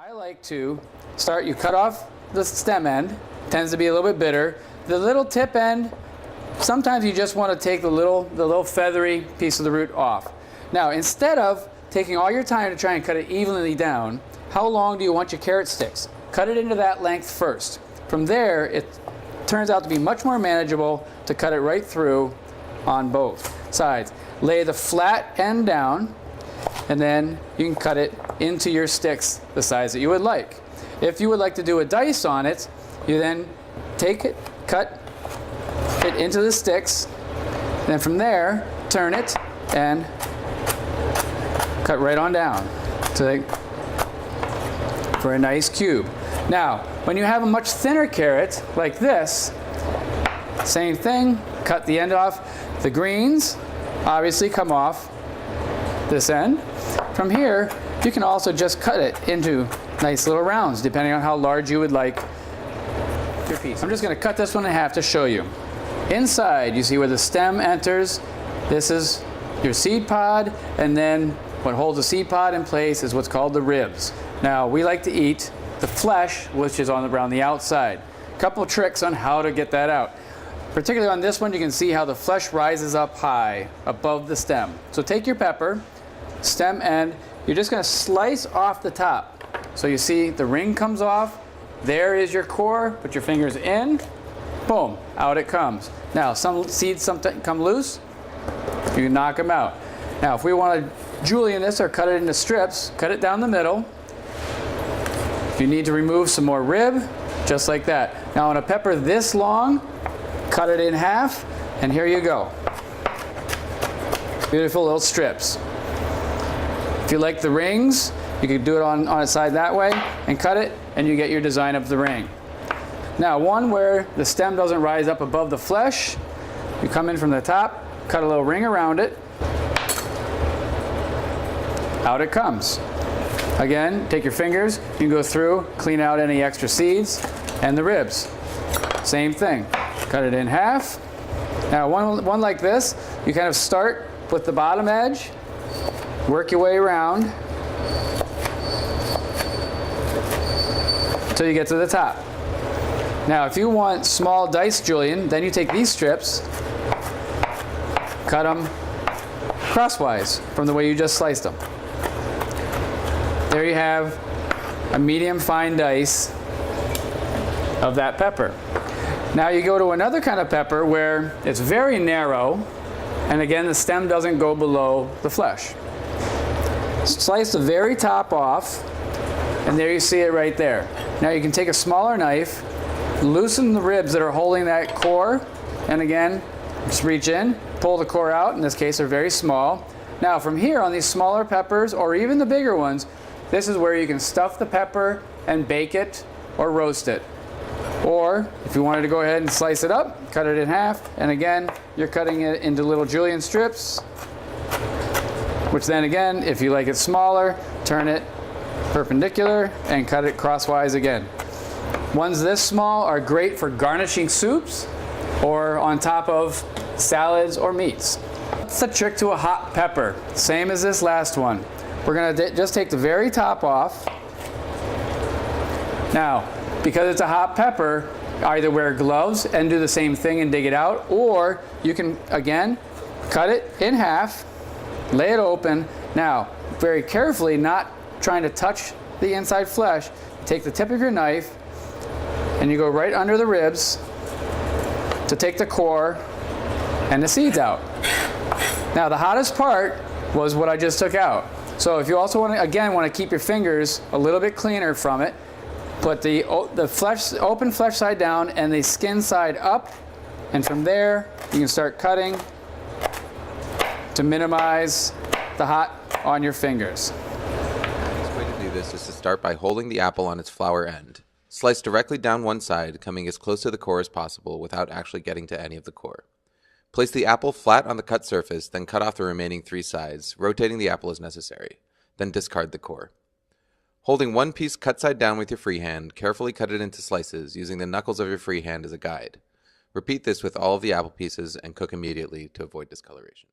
I like to start, you cut off the stem end, tends to be a little bit bitter. The little tip end, sometimes you just want to take the little feathery piece of the root off. Now, instead of taking all your time to try and cut it evenly down, how long do you want your carrot sticks? Cut it into that length first. From there, it turns out to be much more manageable to cut it right through on both sides. Lay the flat end down, and then you can cut it into your sticks the size that you would like. If you would like to do a dice on it, you then take it, cut it into the sticks, then from there, turn it and cut right on down for a nice cube. Now, when you have a much thinner carrot like this, same thing, cut the end off. The greens obviously come off this end. From here, you can also just cut it into nice little rounds, depending on how large you would like your piece. I'm just going to cut this one in half to show you. Inside, you see where the stem enters. This is your seed pod, and then what holds the seed pod in place is what's called the ribs. Now, we like to eat the flesh, which is around the outside. A couple tricks on how to get that out. Particularly on this one, you can see how the flesh rises up high above the stem. So take your pepper, stem end, you're just going to slice off the top. So you see the ring comes off, there is your core, put your fingers in, boom, out it comes. Now, some seeds come loose, you can knock them out. Now, if we want to julienne this or cut it into strips, cut it down the middle. If you need to remove some more rib, just like that. Now, on a pepper this long, cut it in half, and here you go. Beautiful little strips. If you like the rings, you could do it on its side that way and cut it, and you get your design of the ring. Now, one where the stem doesn't rise up above the flesh, you come in from the top, cut a little ring around it, out it comes. Again, take your fingers, you can go through, clean out any extra seeds, and the ribs. Same thing, cut it in half. Now, one like this, you kind of start with the bottom edge, work your way around until you get to the top. Now, if you want small dice julienne, then you take these strips, cut them crosswise from the way you just sliced them. There you have a medium fine dice of that pepper. Now you go to another kind of pepper where it's very narrow, and again, the stem doesn't go below the flesh. Slice the very top off, and there you see it right there. Now you can take a smaller knife, loosen the ribs that are holding that core, and again, just reach in, pull the core out. In this case, they're very small. Now from here, on these smaller peppers, or even the bigger ones, this is where you can stuff the pepper and bake it or roast it. Or if you wanted to go ahead and slice it up, cut it in half, and again, you're cutting it into little julienne strips, which then again, if you like it smaller, turn it perpendicular and cut it crosswise again. Ones this small are great for garnishing soups or on top of salads or meats. That's the trick to a hot pepper, same as this last one. We're going to just take the very top off. Now, because it's a hot pepper, either wear gloves and do the same thing and dig it out, or you can, again, cut it in half, lay it open. Now, very carefully, not trying to touch the inside flesh, take the tip of your knife and you go right under the ribs to take the core and the seeds out. Now, the hottest part was what I just took out. So if you also want to keep your fingers a little bit cleaner from it, put the open flesh side down and the skin side up, and from there you can start cutting to minimize the hot on your fingers. The best way to do this is to start by holding the apple on its flower end. Slice directly down one side, coming as close to the core as possible without actually getting to any of the core. Place the apple flat on the cut surface, then cut off the remaining 3 sides, rotating the apple as necessary. Then discard the core. Holding one piece cut side down with your free hand, carefully cut it into slices, using the knuckles of your free hand as a guide. Repeat this with all of the apple pieces and cook immediately to avoid discoloration.